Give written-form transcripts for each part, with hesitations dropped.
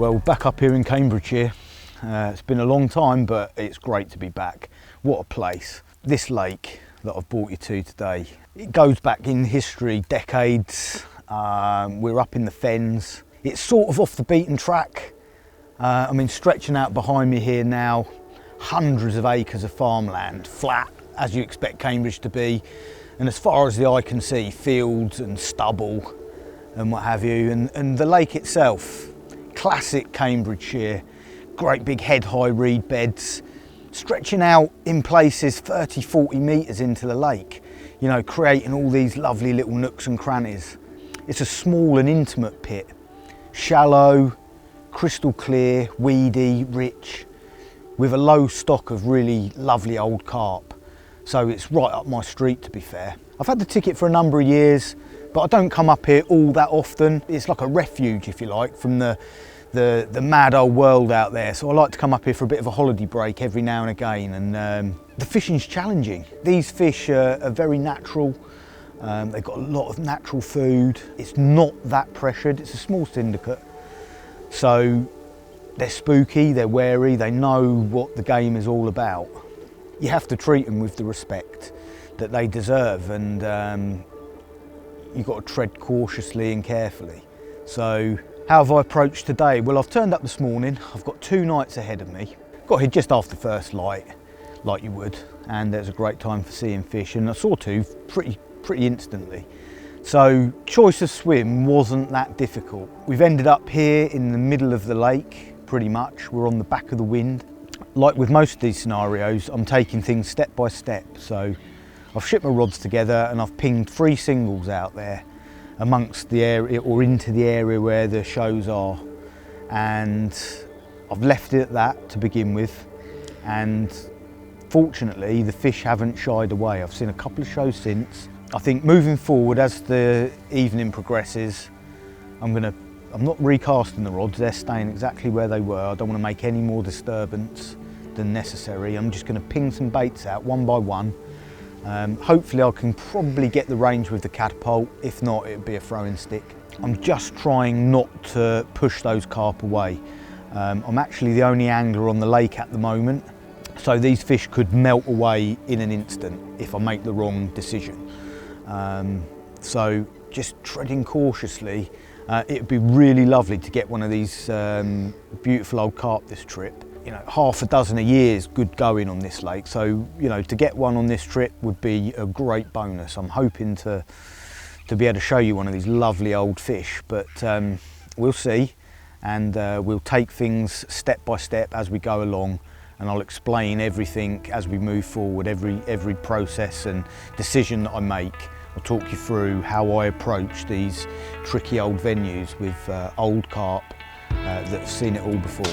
Well, back up here in Cambridgeshire. It's been a long time, but it's great to be back. What a place. This lake that I've brought you to today, it goes back in history, decades. We're up in the fens. It's sort of off the beaten track. I mean, stretching out behind me here now, hundreds of acres of farmland, flat, as you expect Cambridge to be. And as far as the eye can see, fields and stubble and what have you. And the lake itself, classic Cambridgeshire, great big head-high reed beds, stretching out in places 30, 40 metres into the lake, you know, creating all these lovely little nooks and crannies. It's a small and intimate pit, shallow, crystal clear, weedy, rich, with a low stock of really lovely old carp. So it's right up my street, to be fair. I've had the ticket for a number of years, but I don't come up here all that often. It's like a refuge, if you like, from the mad old world out there. So I like to come up here for a bit of a holiday break every now and again. And the fishing's challenging. These fish are very natural. They've got a lot of natural food. It's not that pressured. It's a small syndicate. So they're spooky, they're wary, they know what the game is all about. You have to treat them with the respect that they deserve, and you've got to tread cautiously and carefully. So how have I approached today? Well, I've turned up this morning. I've got 2 nights ahead of me. Got here just after first light, like you would, and there's a great time for seeing fish, and I saw 2 pretty instantly. So choice of swim wasn't that difficult. We've ended up here in the middle of the lake, pretty much. We're on the back of the wind. Like with most of these scenarios, I'm taking things step by step. So I've shipped my rods together and I've pinged 3 singles out there amongst the area, or into the area where the shows are. And I've left it at that to begin with. And fortunately, the fish haven't shied away. I've seen a couple of shows since. I think moving forward, as the evening progresses, I'm not recasting the rods. They're staying exactly where they were. I don't want to make any more disturbance than necessary. I'm just going to ping some baits out one by one. Hopefully I can probably get the range with the catapult. If not, it'll be a throwing stick. I'm just trying not to push those carp away. I'm actually the only angler on the lake at the moment, so these fish could melt away in an instant if I make the wrong decision. So just treading cautiously. It'd be really lovely to get one of these beautiful old carp this trip. You know, half a dozen a year is good going on this lake, so you know, to get one on this trip would be a great bonus. I'm hoping to be able to show you one of these lovely old fish, but we'll see, and we'll take things step by step as we go along, and I'll explain everything as we move forward, every process and decision that I make. I'll talk you through how I approach these tricky old venues with old carp that have seen it all before.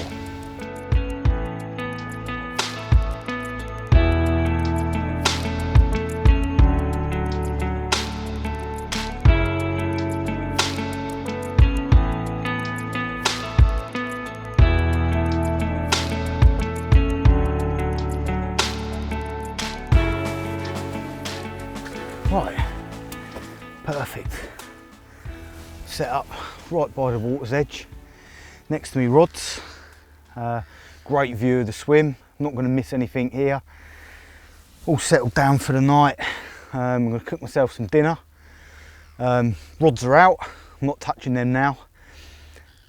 Right. Perfect. Set up right by the water's edge, next to me rods. Great view of the swim. I'm not going to miss anything here. All settled down for the night. I'm going to cook myself some dinner. Rods are out. I'm not touching them now.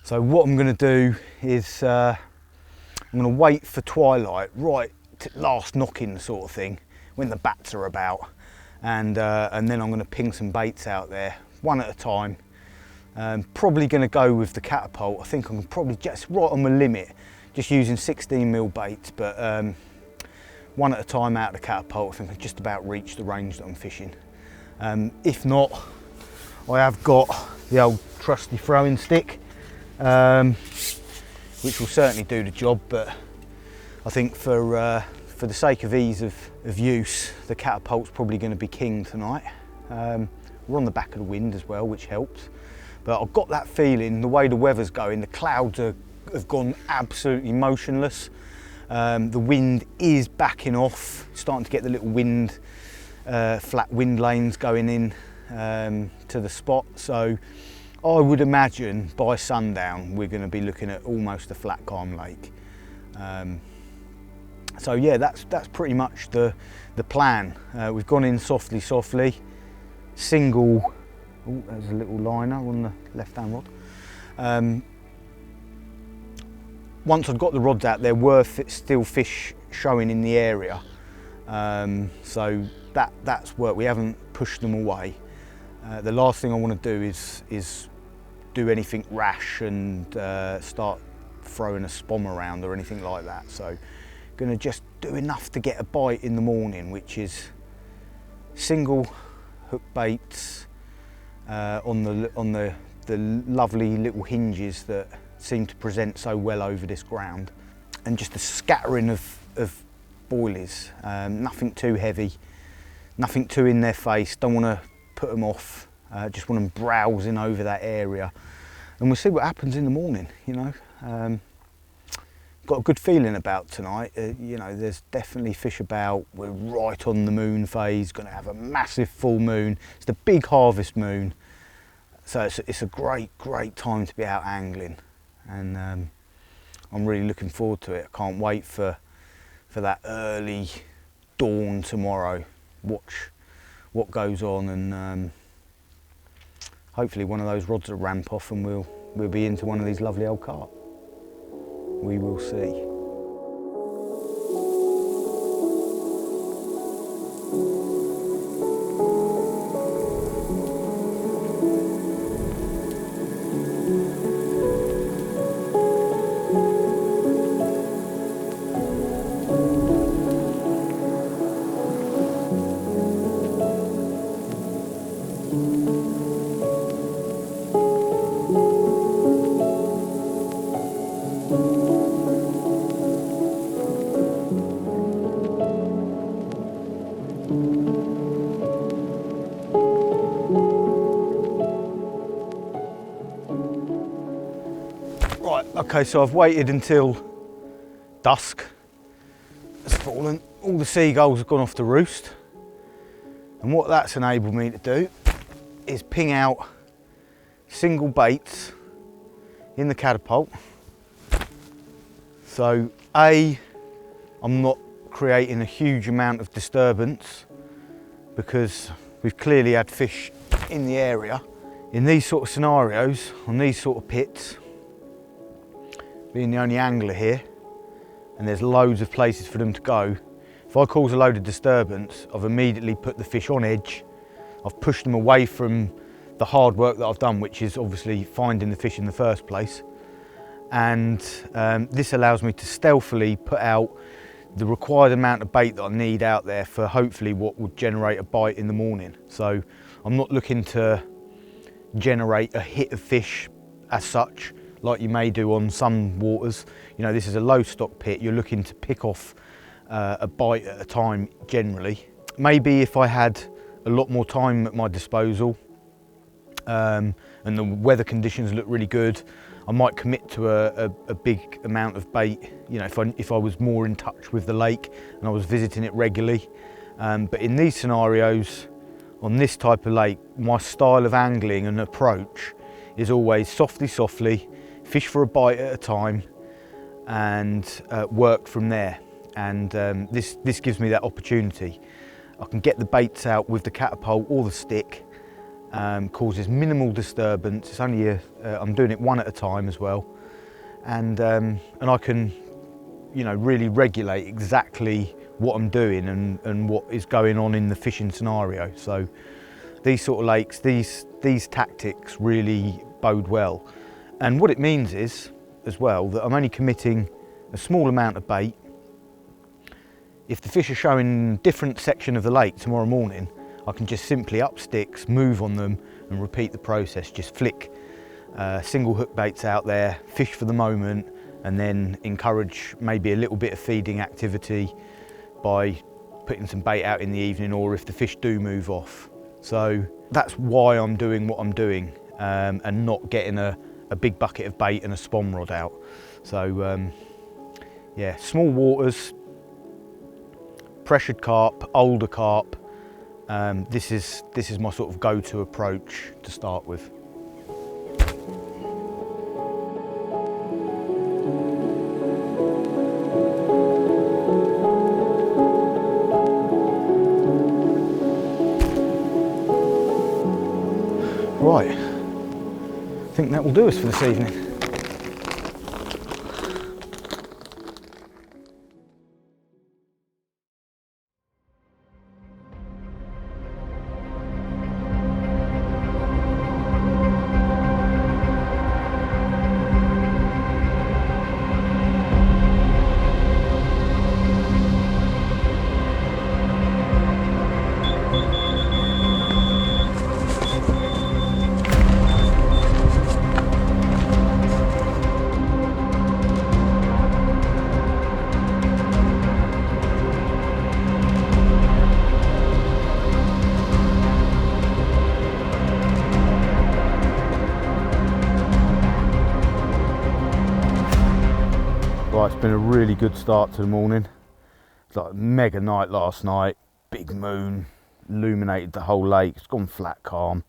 So what I'm going to do is I'm going to wait for twilight, right last knock-in sort of thing, when the bats are about. And then I'm going to ping some baits out there, one at a time. Probably going to go with the catapult. I think I'm probably just right on my limit, just using 16mm baits, but one at a time out of the catapult. I think I've just about reached the range that I'm fishing. If not, I have got the old trusty throwing stick, which will certainly do the job, but I think for the sake of ease of use, the catapult's probably going to be king tonight. We're on the back of the wind as well, which helps. But I've got that feeling, the way the weather's going, the clouds have gone absolutely motionless. The wind is backing off, starting to get the little wind, flat wind lanes going in to the spot. So I would imagine by sundown we're going to be looking at almost a flat calm lake. So yeah, that's pretty much the plan. We've gone in softly, single. Oh, there's a little liner on the left-hand rod. Once I'd got the rods out, there were still fish showing in the area, so that's worked. We haven't pushed them away. The last thing I want to do is do anything rash and start throwing a spom around or anything like that. So going to just do enough to get a bite in the morning, which is single hook baits on the lovely little hinges that seem to present so well over this ground, and just a scattering of boilies. Nothing too heavy, nothing too in their face. Don't want to put them off. Just want them browsing over that area, and we'll see what happens in the morning. You know, got a good feeling about tonight. You know, there's definitely fish about. We're right on the moon phase. Going to have a massive full moon. It's the big harvest moon, so it's a great time to be out angling, and I'm really looking forward to it. I can't wait for that early dawn tomorrow. Watch what goes on, and hopefully one of those rods will ramp off and we'll be into one of these lovely old carp. We will see. Right, okay, so I've waited until dusk has fallen. All the seagulls have gone off to roost. And what that's enabled me to do is ping out single baits in the catapult. So I'm not creating a huge amount of disturbance because we've clearly had fish in the area. In these sort of scenarios, on these sort of pits, being the only angler here, and there's loads of places for them to go, if I cause a load of disturbance, I've immediately put the fish on edge. I've pushed them away from the hard work that I've done, which is obviously finding the fish in the first place. And this allows me to stealthily put out the required amount of bait that I need out there for hopefully what would generate a bite in the morning. So I'm not looking to generate a hit of fish as such, like you may do on some waters. You know, this is a low stock pit. You're looking to pick off a bite at a time generally. Maybe if I had a lot more time at my disposal and the weather conditions look really good, I might commit to a big amount of bait, you know, if I was more in touch with the lake and I was visiting it regularly. But in these scenarios, on this type of lake, my style of angling and approach is always softly, fish for a bite at a time, and work from there. And this gives me that opportunity. I can get the baits out with the catapult or the stick, causes minimal disturbance. It's only I'm doing it one at a time as well, and I can, you know, really regulate exactly what I'm doing and what is going on in the fishing scenario. So these sort of lakes, these tactics really bode well. And what it means is, as well, that I'm only committing a small amount of bait. If the fish are showing a different section of the lake tomorrow morning, I can just simply up sticks, move on them and repeat the process. Just flick single hook baits out there, fish for the moment, and then encourage maybe a little bit of feeding activity by putting some bait out in the evening, or if the fish do move off. So that's why I'm doing what I'm doing, and not getting a big bucket of bait and a spom rod out. So yeah, small waters, pressured carp, older carp. This is my sort of go-to approach to start with. think that will do us for this evening. Right, it's been a really good start to the morning. It's like a mega night last night, big moon, illuminated the whole lake, it's gone flat calm.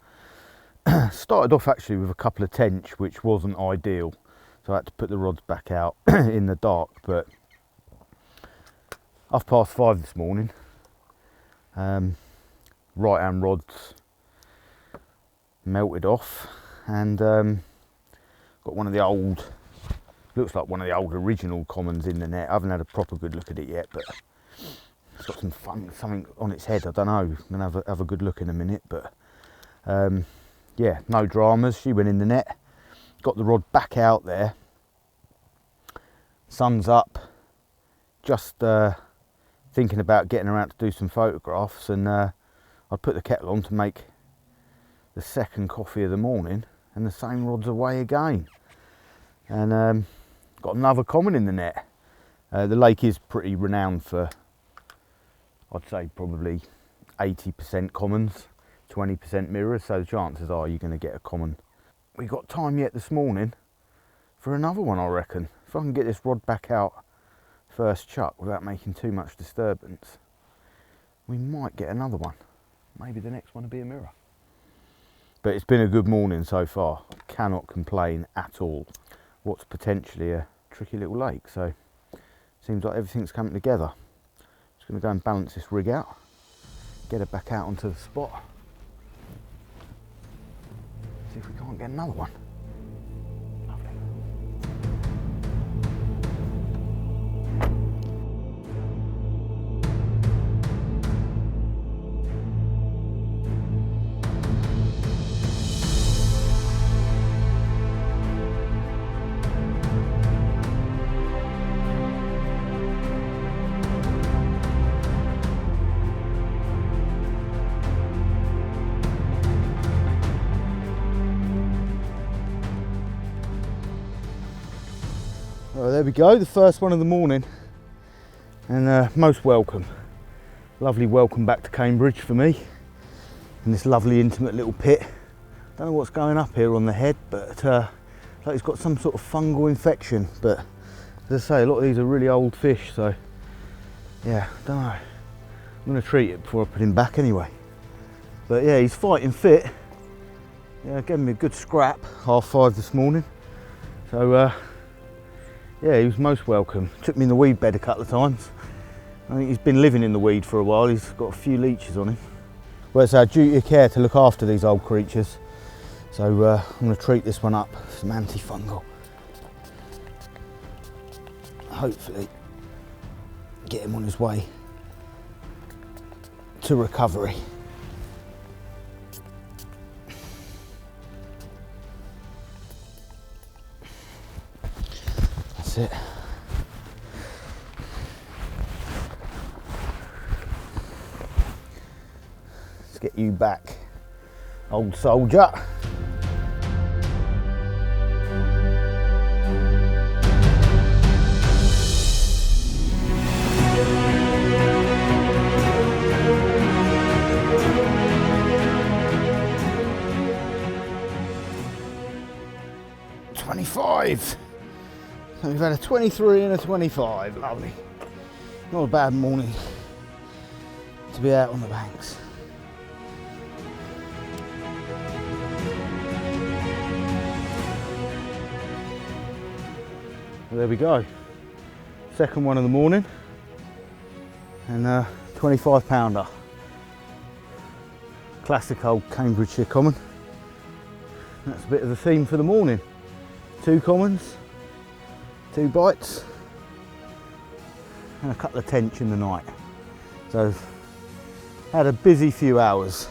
Started off actually with a couple of tench, which wasn't ideal, so I had to put the rods back out in the dark, but 5:30 this morning, right hand rods melted off, and got one of the old, looks like one of the old original commons in the net. I haven't had a proper good look at it yet, but it's got some fun, something on its head. I don't know. I'm gonna have a good look in a minute, but yeah, no dramas. She went in the net, got the rod back out there. Sun's up. Just thinking about getting around to do some photographs, and I put the kettle on to make the second coffee of the morning, and the same rod's away again. And got another common in the net. The lake is pretty renowned for, I'd say probably 80% commons, 20% mirrors, so the chances are you're going to get a common. We got time yet this morning for another one, I reckon. If I can get this rod back out first chuck without making too much disturbance, we might get another one. Maybe the next one will be a mirror. But it's been a good morning so far. I cannot complain at all. What's potentially a tricky little lake, so seems like everything's coming together. Just going to go and balance this rig out, get it back out onto the spot, see if we can't get another one. Lovely. Well, there we go, the first one of the morning, and most welcome. Lovely welcome back to Cambridge for me, in this lovely intimate little pit. Don't know what's going up here on the head, but like it's got some sort of fungal infection, but as I say, a lot of these are really old fish, so yeah, don't know. I'm going to treat it before I put him back anyway. But yeah, he's fighting fit. Yeah, gave me a good scrap, 5:30 this morning, so yeah, he was most welcome. Took me in the weed bed a couple of times. I think he's been living in the weed for a while. He's got a few leeches on him. Well, it's our duty of care to look after these old creatures. So I'm going to treat this one up, some antifungal. Hopefully get him on his way to recovery. That's it. Let's get you back, old soldier. So we've had a 23 and a 25, lovely. Not a bad morning to be out on the banks. Well, there we go. Second one of the morning, and a 25 pounder. Classic old Cambridgeshire common. That's a bit of the theme for the morning. 2 commons, 2 bites, and a couple of tench in the night. So had a busy few hours,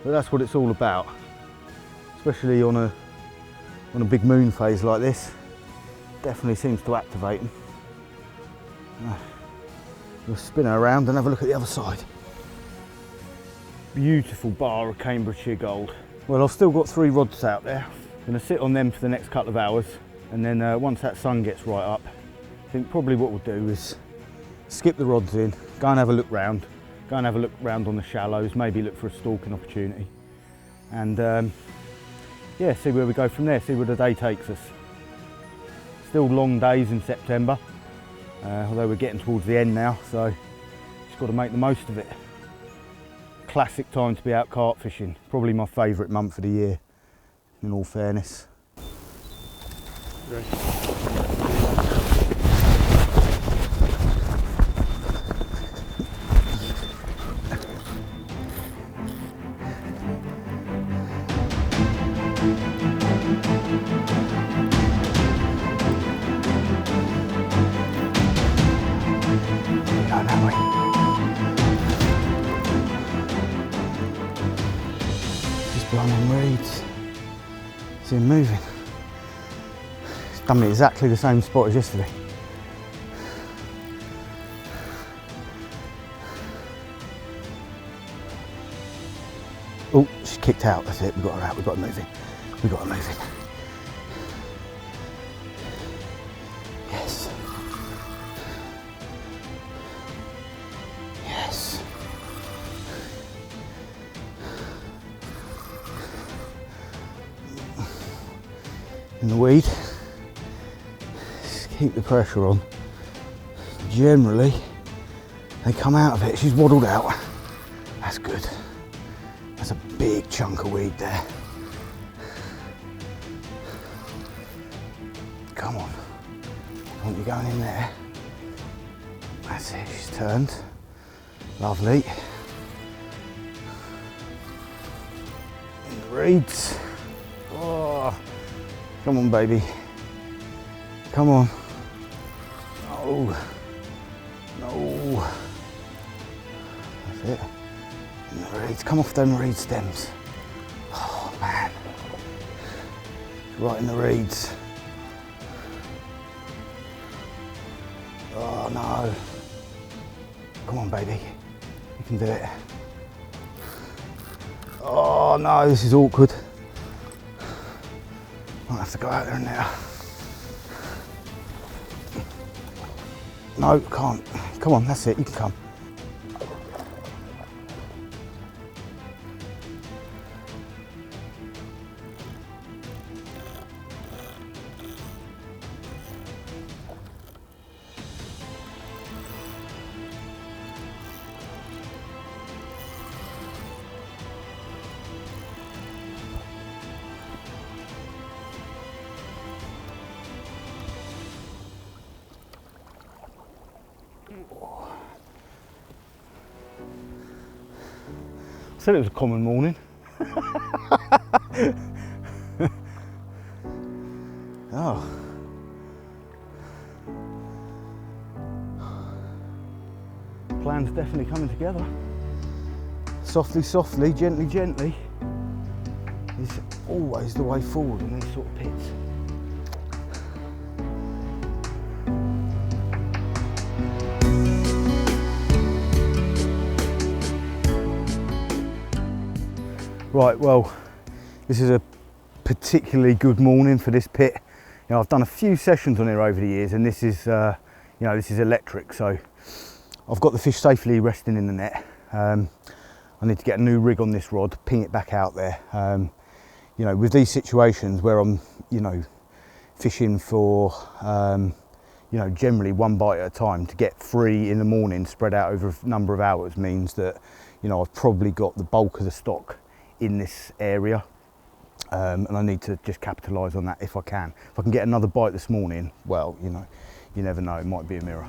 but that's what it's all about, especially on a big moon phase like this. Definitely seems to activate them. We'll spin her around and have a look at the other side. Beautiful bar of Cambridgeshire gold. Well, I've still got 3 rods out there. I'm going to sit on them for the next couple of hours, and then once that sun gets right up, I think probably what we'll do is skip the rods in, go and have a look round, on the shallows, maybe look for a stalking opportunity, and yeah, see where we go from there, see where the day takes us. Still long days in September, although we're getting towards the end now, so just got to make the most of it. Classic time to be out carp fishing, probably my favourite month of the year, in all fairness. Right. Go that way. Just behind them reeds. See him moving. It's done me exactly the same spot as yesterday. Oh, she's kicked out. That's it. We've got her out. We've got her moving. We've got her moving. Yes. Yes. In the weed. Just keep the pressure on. Generally, they come out of it. She's waddled out. That's good. That's a big chunk of weed there. Come on. I want you going in there. That's it, she's turned. Lovely. In the reeds. Oh, come on, baby. Come on. No. No. That's it. In the reeds. Come off them reed stems. Oh, man. Right in the reeds. Oh, no. Come on, baby. You can do it. Oh, no, this is awkward. I'll have to go out there now. No, can't. Come on, that's it, you can come. I said it was a common morning. Oh. Plan's definitely coming together. Softly, softly, gently, gently is always the way forward in these sort of pits. Right, well, this is a particularly good morning for this pit. You know, I've done a few sessions on here over the years, and this is, you know, this is electric. So I've got the fish safely resting in the net. I need to get a new rig on this rod, ping it back out there. You know, with these situations where I'm, you know, fishing for, you know, generally 1 bite at a time, to get 3 in the morning spread out over a number of hours means that, you know, I've probably got the bulk of the stock in this area, and I need to just capitalise on that if I can. If I can get another bite this morning, well, you know, you never know, it might be a mirror.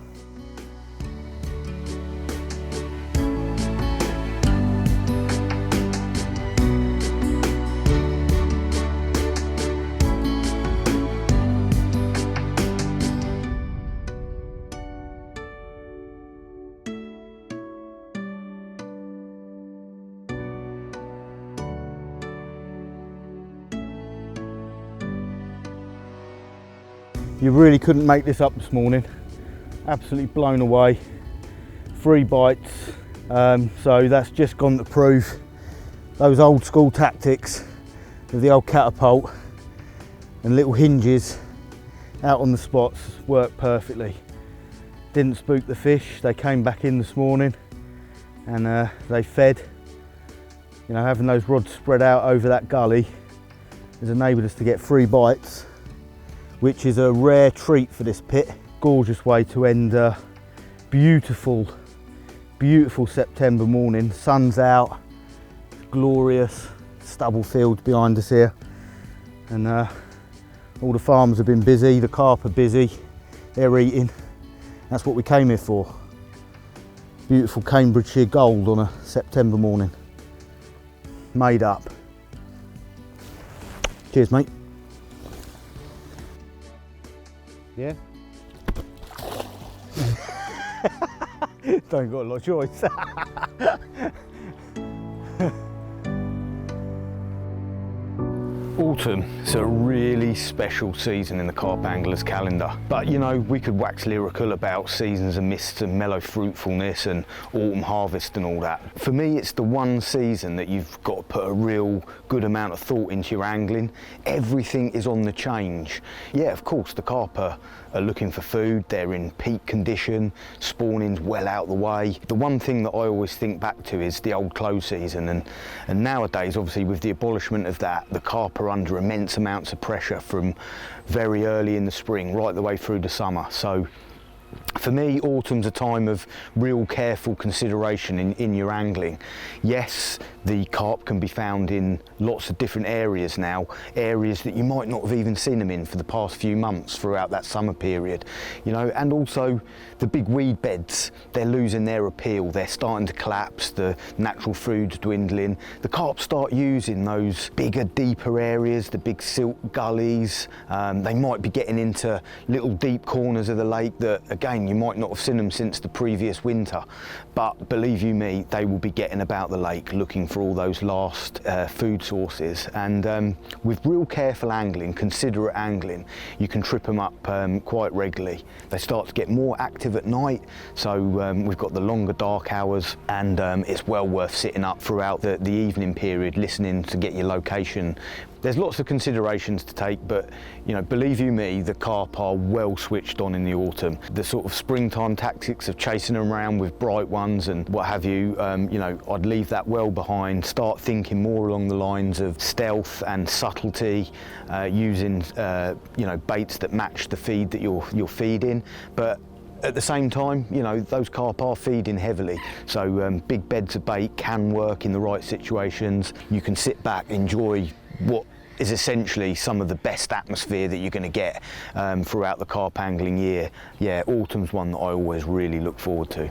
You really couldn't make this up this morning. Absolutely blown away. 3 bites. So that's just gone to prove those old school tactics of the old catapult and little hinges out on the spots work perfectly. Didn't spook the fish. They came back in this morning and they fed. You know, having those rods spread out over that gully has enabled us to get 3 bites, which is a rare treat for this pit. Gorgeous way to end a beautiful September morning. Sun's out, glorious stubble fields behind us here, and all the farmers have been busy, the carp are busy, they're eating. That's what we came here for. Beautiful Cambridgeshire gold on a September morning. Made up. Cheers, mate. Yeah? Don't got a lot of choice. Autumn is a really special season in the carp angler's calendar. But you know, we could wax lyrical about seasons of mist and mellow fruitfulness and autumn harvest and all that. For me, it's the one season that you've got to put a real good amount of thought into your angling. Everything is on the change. Yeah, of course, the carp are looking for food, they're in peak condition, spawning's well out the way. The one thing that I always think back to is the old close season, and nowadays, obviously, with the abolishment of that, the carp are under immense amounts of pressure from very early in the spring right the way through the summer. So for me, autumn's a time of real careful consideration in your angling. Yes, the carp can be found in lots of different areas now, areas that you might not have even seen them in for the past few months throughout that summer period, you know, and also the big weed beds, they're losing their appeal, they're starting to collapse, the natural food's dwindling. The carp start using those bigger, deeper areas, the big silt gullies. They might be getting into little deep corners of the lake that, again, you might not have seen them since the previous winter, but believe you me, they will be getting about the lake looking for all those last food sources. And with real careful angling, considerate angling, you can trip them up quite regularly. They start to get more active at night, so we've got the longer dark hours, and it's well worth sitting up throughout the evening period listening to get your location. There's lots of considerations to take, but you know, believe you me, the carp are well switched on in the autumn. The sort of springtime tactics of chasing them around with bright ones and what have you, you know, I'd leave that well behind. Start thinking more along the lines of stealth and subtlety, using you know, baits that match the feed that you're feeding. But at the same time, you know, those carp are feeding heavily, so big beds of bait can work in the right situations. You can sit back, enjoy what is essentially some of the best atmosphere that you're going to get throughout the carp angling year. Yeah, autumn's one that I always really look forward to.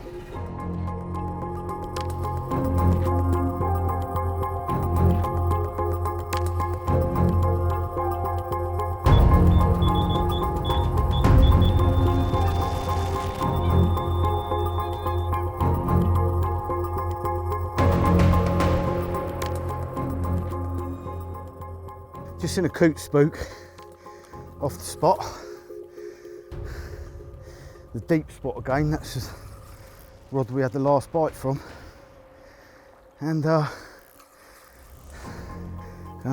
Just in a coot spook off the spot, the deep spot again. That's just the rod we had the last bite from, and going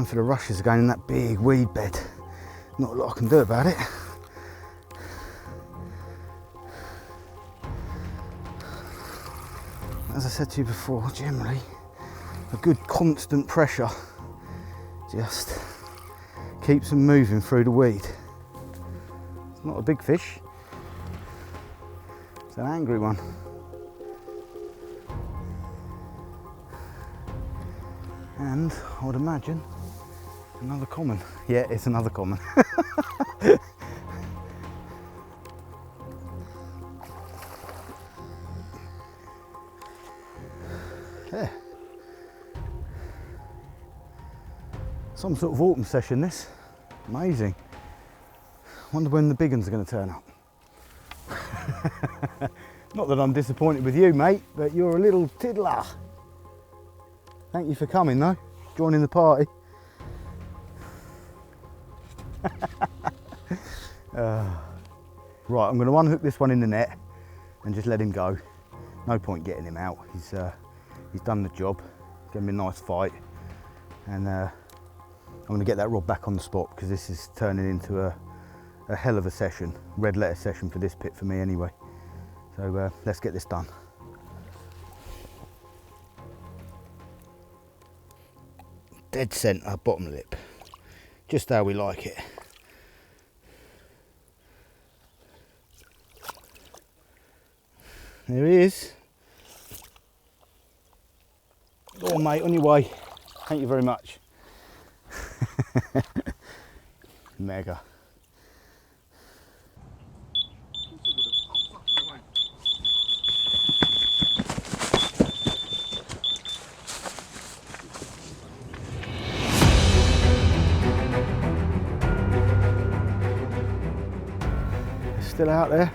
for the rushes again in that big weed bed. Not a lot I can do about it. As I said to you before, generally a good constant pressure just keeps them moving through the weed. It's not a big fish, it's an angry one. And I would imagine another common. Yeah, it's another common. Yeah. Some sort of autumn session this. Amazing. Wonder when the big ones are going to turn up. Not that I'm disappointed with you, mate, but you're a little tiddler. Thank you for coming though, joining the party. Right, I'm going to unhook this one in the net and just let him go. No point getting him out. He's done the job. It's going to be a nice fight, and I'm going to get that rod back on the spot because this is turning into a hell of a session, red letter session for this pit for me anyway. So let's get this done. Dead centre, bottom lip, just how we like it. There he is. Oh mate, on your way. Thank you very much. Mega. It's still out there.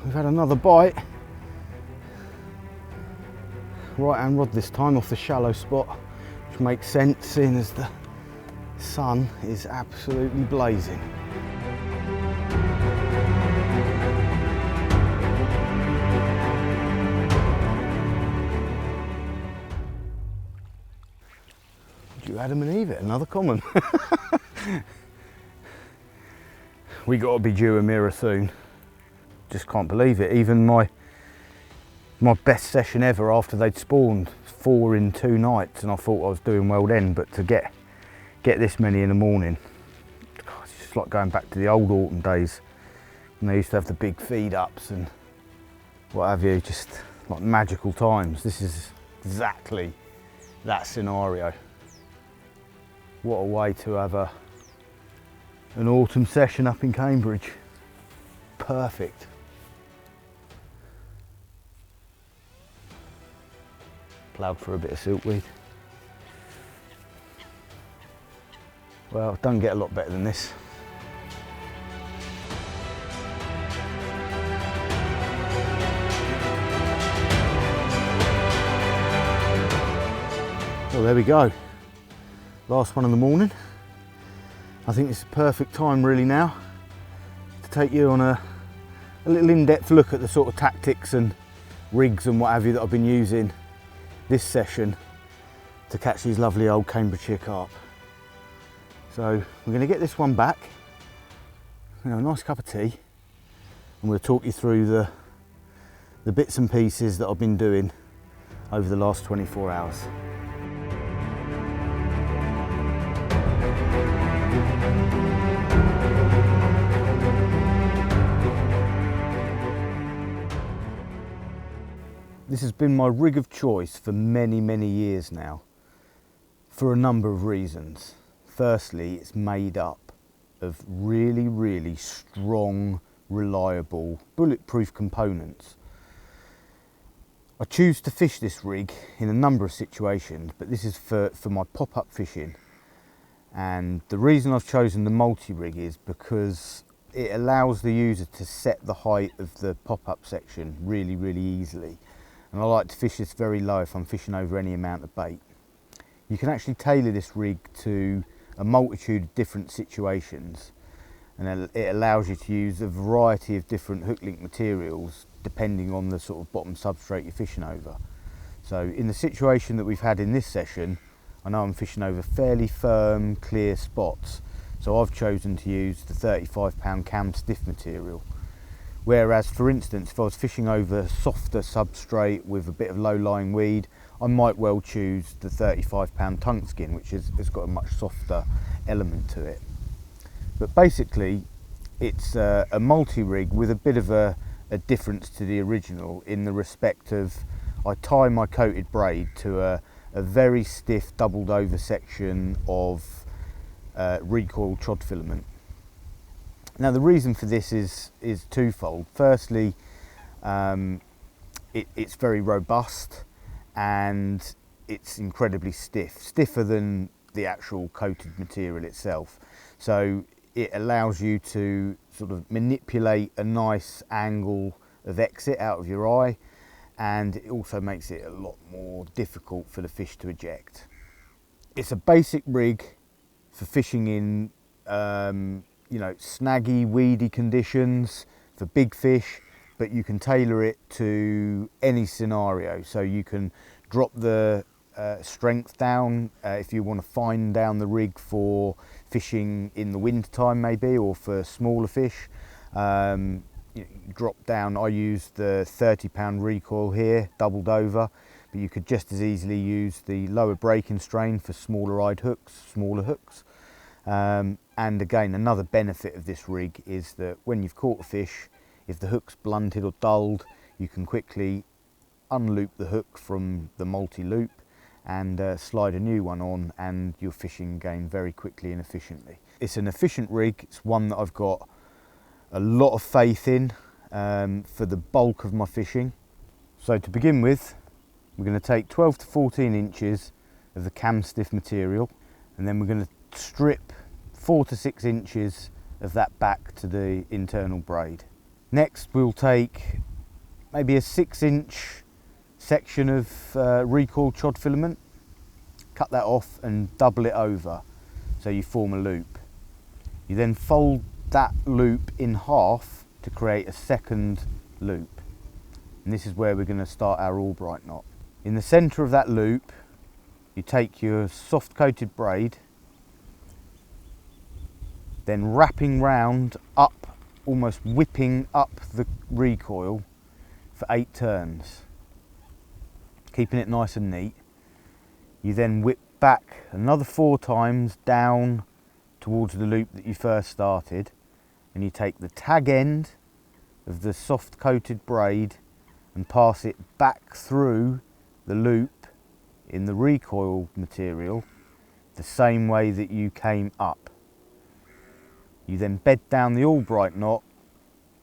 We've had another bite. Right hand rod this time off the shallow spot, which makes sense seeing as the sun is absolutely blazing. Did you Adam and Eve it? Another common. We got to be due a mirror soon. Just can't believe it. Even my best session ever after they'd spawned 4 in 2 nights, and I thought I was doing well then, but to get this many in the morning, God, it's just like going back to the old autumn days when they used to have the big feed ups and what have you, just like magical times. This is exactly that scenario. What a way to have an autumn session up in Cambridge. Perfect. Ploughed for a bit of silkweed. Well, don't get a lot better than this. Well, there we go. Last one of the morning. I think it's a perfect time really now to take you on a little in-depth look at the sort of tactics and rigs and what have you that I've been using this session to catch these lovely old Cambridgeshire carp. So we're going to get this one back, a nice cup of tea, and we'll talk you through the bits and pieces that I've been doing over the last 24 hours. This has been my rig of choice for many, many years now, for a number of reasons. Firstly, it's made up of really, really strong, reliable, bulletproof components. I choose to fish this rig in a number of situations, but this is for my pop-up fishing. And the reason I've chosen the multi-rig is because it allows the user to set the height of the pop-up section really, really easily. And I like to fish this very low if I'm fishing over any amount of bait. You can actually tailor this rig to a multitude of different situations, and it allows you to use a variety of different hook link materials depending on the sort of bottom substrate you're fishing over. So in the situation that we've had in this session, I know I'm fishing over fairly firm, clear spots, so I've chosen to use the 35-pound cam stiff material. Whereas, for instance, if I was fishing over softer substrate with a bit of low-lying weed, I might well choose the 35-pound tungskin, which has got a much softer element to it. But basically, it's a multi-rig with a bit of a difference to the original in the respect of I tie my coated braid to a very stiff doubled over section of recoil trod filament. Now the reason for this is twofold. Firstly, it's very robust and it's incredibly stiff, stiffer than the actual coated material itself. So it allows you to sort of manipulate a nice angle of exit out of your eye, and it also makes it a lot more difficult for the fish to eject. It's a basic rig for fishing in you know, snaggy, weedy conditions for big fish, but you can tailor it to any scenario. So you can drop the strength down if you want to fine down the rig for fishing in the winter time maybe, or for smaller fish. You drop down, I use the 30-pound recoil here, doubled over, but you could just as easily use the lower breaking strain for smaller hooks. And again, another benefit of this rig is that when you've caught a fish, if the hook's blunted or dulled, you can quickly unloop the hook from the multi-loop and slide a new one on, and you're fishing again very quickly and efficiently. It's an efficient rig. It's one that I've got a lot of faith in for the bulk of my fishing. So to begin with, we're going to take 12 to 14 inches of the cam stiff material, and then we're going to strip 4 to 6 inches of that back to the internal braid. Next, we'll take maybe a 6-inch section of recoil chod filament, cut that off and double it over so you form a loop. You then fold that loop in half to create a second loop, and this is where we're going to start our Albright knot. In the centre of that loop, you take your soft coated braid, then wrapping round up, almost whipping up the recoil for 8 turns, keeping it nice and neat. You then whip back another 4 times down towards the loop that you first started, and you take the tag end of the soft coated braid and pass it back through the loop in the recoil material the same way that you came up. You then bed down the Albright knot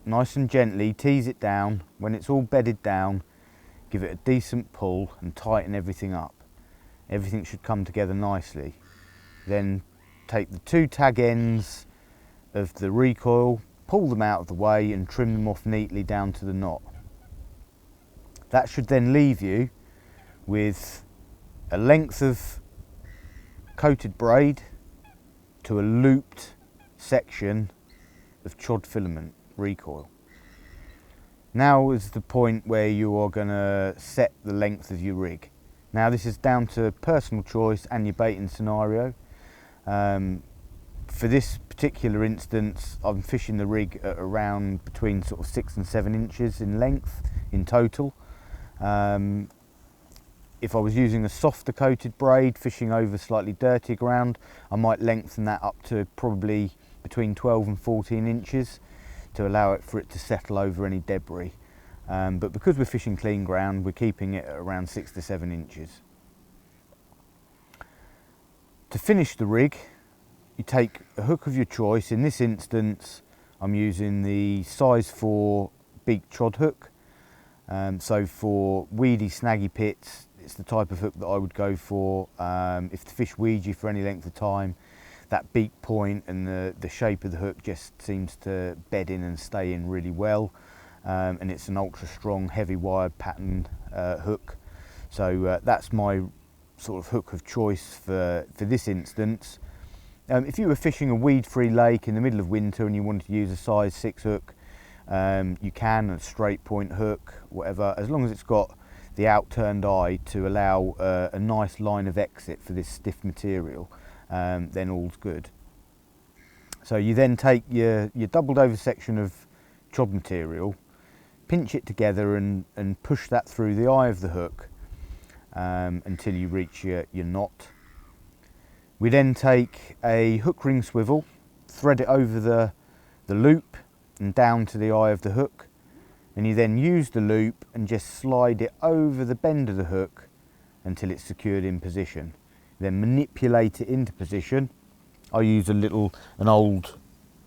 nice and gently, tease it down. When it's all bedded down, give it a decent pull and tighten everything up. Everything should come together nicely. Then take the 2 tag ends of the recoil, pull them out of the way and trim them off neatly down to the knot. That should then leave you with a length of coated braid to a looped section of chod filament recoil. Now is the point where you are going to set the length of your rig. Now this is down to personal choice and your baiting scenario. For this particular instance, I'm fishing the rig at around between sort of 6 and 7 inches in length in total. If I was using a softer coated braid, fishing over slightly dirtier ground, I might lengthen that up to probably between 12 and 14 inches to allow it for it to settle over any debris. But because we're fishing clean ground, we're keeping it at around 6 to 7 inches. To finish the rig, you take a hook of your choice. In this instance, I'm using the size 4 beak chod hook. So for weedy, snaggy pits, it's the type of hook that I would go for. If the fish weed you for any length of time, that beak point and the shape of the hook just seems to bed in and stay in really well. And it's an ultra strong, heavy wired pattern hook. So that's my sort of hook of choice for this instance. If you were fishing a weed-free lake in the middle of winter and you wanted to use a size 6 hook, you can, a straight point hook, whatever, as long as it's got the out-turned eye to allow a nice line of exit for this stiff material, then all's good. So you then take your doubled over section of chod material, pinch it together and push that through the eye of the hook until you reach your knot. We then take a hook ring swivel, thread it over the loop and down to the eye of the hook, and you then use the loop and just slide it over the bend of the hook until it's secured in position. Then manipulate it into position. I use an old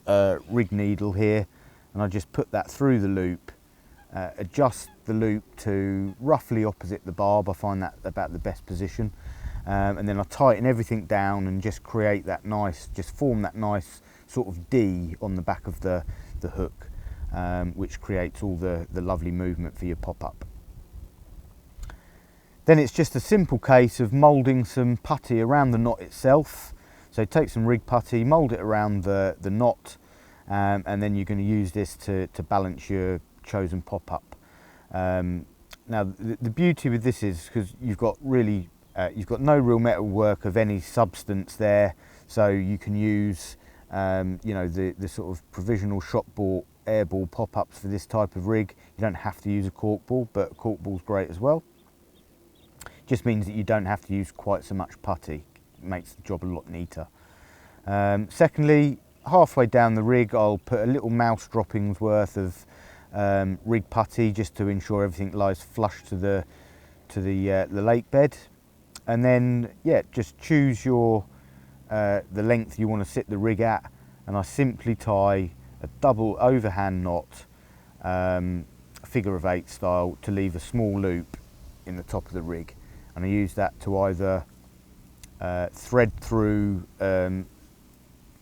rig needle here, and I just put that through the loop, adjust the loop to roughly opposite the barb. I find that about the best position. And then I tighten everything down and just create that nice, just form that nice sort of D on the back of the hook, which creates all the lovely movement for your pop-up. Then it's just a simple case of moulding some putty around the knot itself. So take some rig putty, mould it around the knot, and then you're going to use this to balance your chosen pop-up. Now the beauty with this is because you've got no real metal work of any substance there, so you can use the sort of provisional shop bought airball pop-ups for this type of rig. You don't have to use a cork ball, but a cork ball's great as well. Just means that you don't have to use quite so much putty. It makes the job a lot neater. Secondly, halfway down the rig I'll put a little mouse droppings worth of rig putty just to ensure everything lies flush to the lake bed. And then just choose the length you want to sit the rig at, and I simply tie a double overhand knot, figure of 8 style, to leave a small loop in the top of the rig, and I use that to either thread through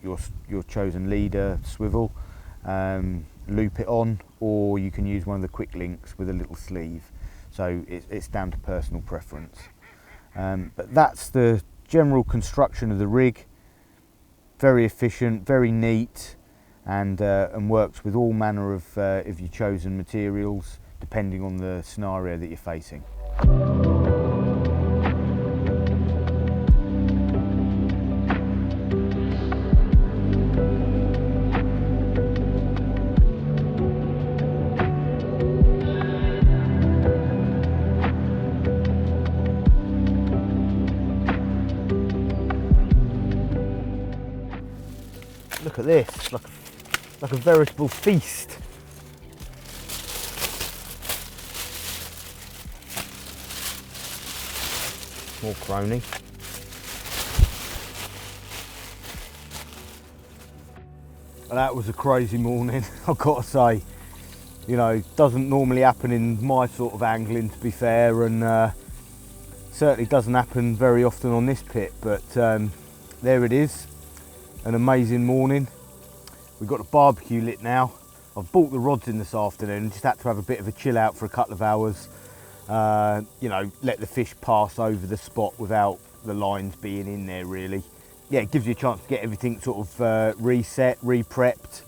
your chosen leader swivel, loop it on, or you can use one of the quick links with a little sleeve. So it's down to personal preference. But that's the general construction of the rig. Very efficient, very neat, and works with all manner of your chosen materials depending on the scenario that you're facing. Look at this, like a veritable feast. More crony. That was a crazy morning, I've got to say. You know, doesn't normally happen in my sort of angling, to be fair, and certainly doesn't happen very often on this pit, but there it is. An amazing morning. We've got the barbecue lit now. I've bought the rods in this afternoon, just had to have a bit of a chill out for a couple of hours. Let the fish pass over the spot without the lines being in there really. Yeah, it gives you a chance to get everything sort of reset, re-prepped,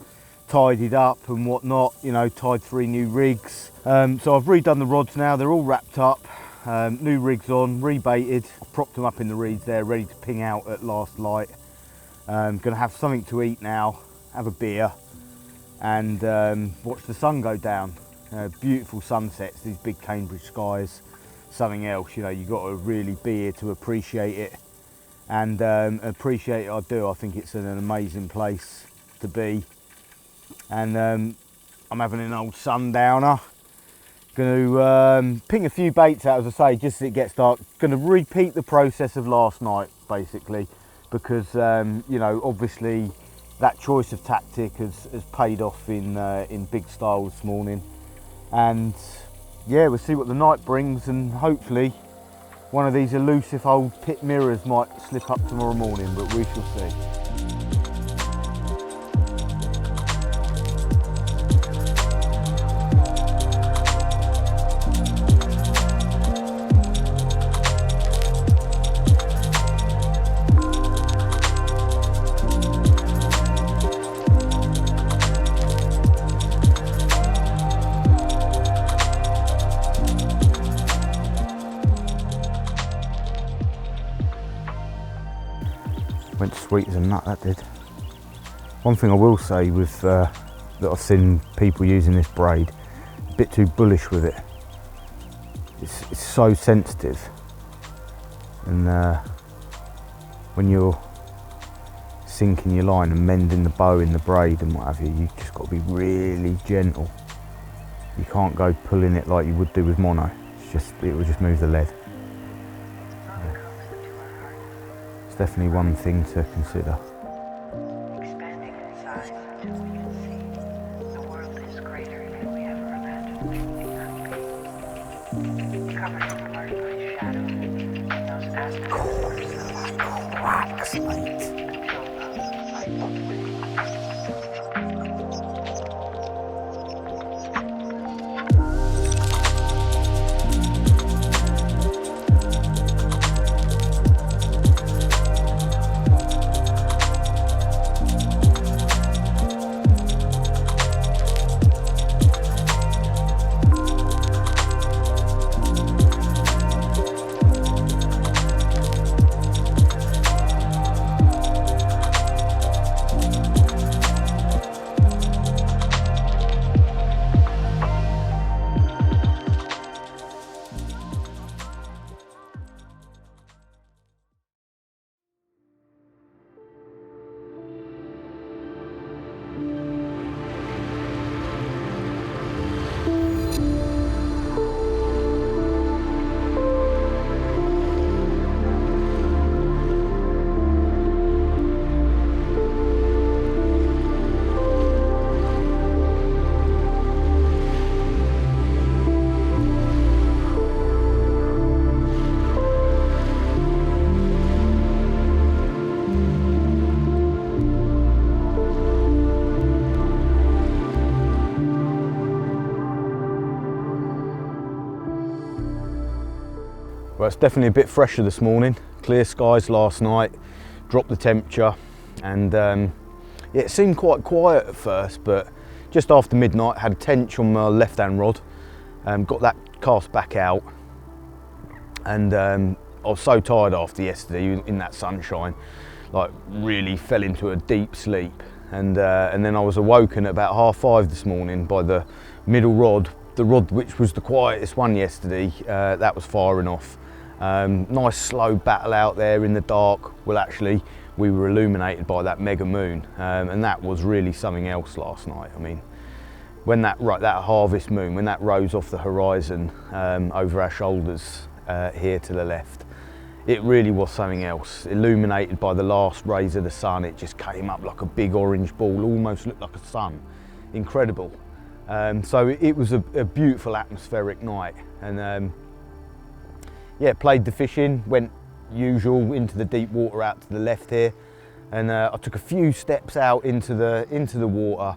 tidied up and whatnot, tied 3 new rigs. So I've redone the rods now, they're all wrapped up, new rigs on, rebaited. I've propped them up in the reeds there, ready to ping out at last light. Going to have something to eat now, have a beer, and watch the sun go down. Beautiful sunsets, these big Cambridge skies, something else. You've got to really be here to appreciate it, and appreciate it I do. I think it's an amazing place to be, and I'm having an old sundowner. Going to ping a few baits out, as I say, just as it gets dark. Going to repeat the process of last night, basically. Because obviously that choice of tactic has paid off in big style this morning, and yeah, we'll see what the night brings, and hopefully one of these elusive old pit mirrors might slip up tomorrow morning, but we shall see. Went sweet as a nut, that did. One thing I will say with that I've seen people using this braid, a bit too bullish with it. It's so sensitive, and when you're sinking your line and mending the bow in the braid and what have you, you've just got to be really gentle. You can't go pulling it like you would do with mono. It will just move the lead. Definitely one thing to consider. Expanding in size until we can see the world is greater than we ever imagined. Covered in largely shadow, those aspects of ourselves Cracks, mate. Well, it's definitely a bit fresher this morning. Clear skies last night, dropped the temperature, and yeah, it seemed quite quiet at first, but just after midnight had a tench on my left hand rod, got that cast back out, and I was so tired after yesterday in that sunshine, like really fell into a deep sleep, and then I was awoken at about 5:30 this morning by the middle rod, the rod which was the quietest one yesterday, that was firing off. Nice slow battle out there in the dark. Well, actually we were illuminated by that mega moon, and that was really something else last night. I mean, when that harvest moon, when that rose off the horizon over our shoulders here to the left, it really was something else. Illuminated by the last rays of the sun, it just came up like a big orange ball, almost looked like a sun. Incredible. So it was a beautiful atmospheric night, and yeah, played the fishing, went usual into the deep water out to the left here, and I took a few steps out into the water,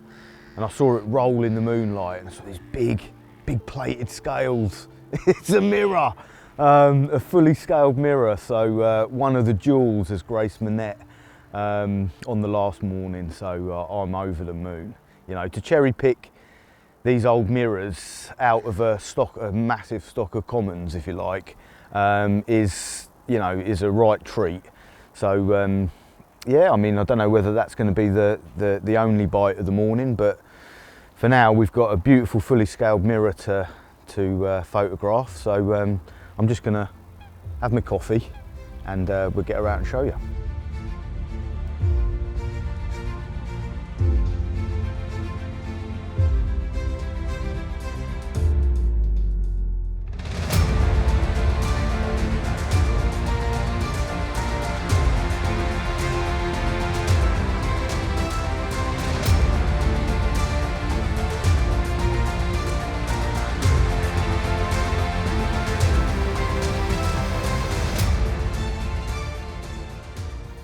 and I saw it roll in the moonlight, and I saw these big plated scales. It's a mirror, a fully scaled mirror. So one of the jewels has graced my net on the last morning. So I'm over the moon. You know, to cherry pick these old mirrors out of a massive stock of commons, if you like, is a right treat. So yeah, I mean, I don't know whether that's going to be the only bite of the morning, but for now we've got a beautiful fully scaled mirror to photograph. So I'm just going to have my coffee, and we'll get her out and show you.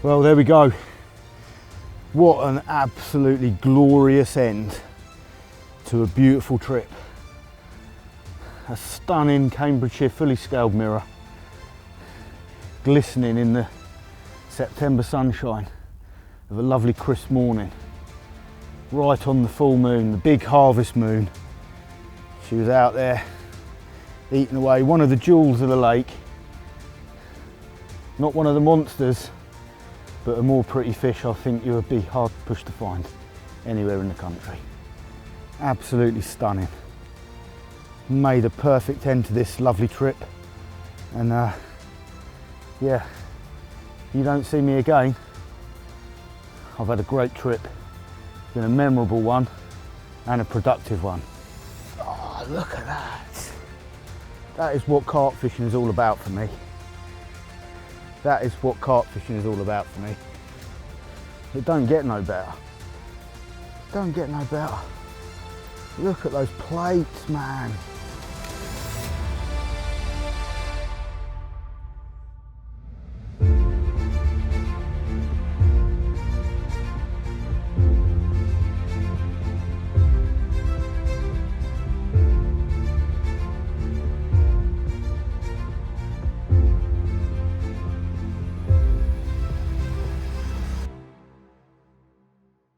Well, there we go. What an absolutely glorious end to a beautiful trip. A stunning Cambridgeshire fully scaled mirror, glistening in the September sunshine of a lovely crisp morning. Right on the full moon, the big harvest moon. She was out there eating away, one of the jewels of the lake. Not one of the monsters, but a more pretty fish I think you would be hard pushed to find anywhere in the country. Absolutely stunning. Made a perfect end to this lovely trip, and yeah, you don't see me again. I've had a great trip. It's been a memorable one and a productive one. Oh, look at that. That is what carp fishing is all about for me. That is what carp fishing is all about for me. It don't get no better. It don't get no better. Look at those plates, man.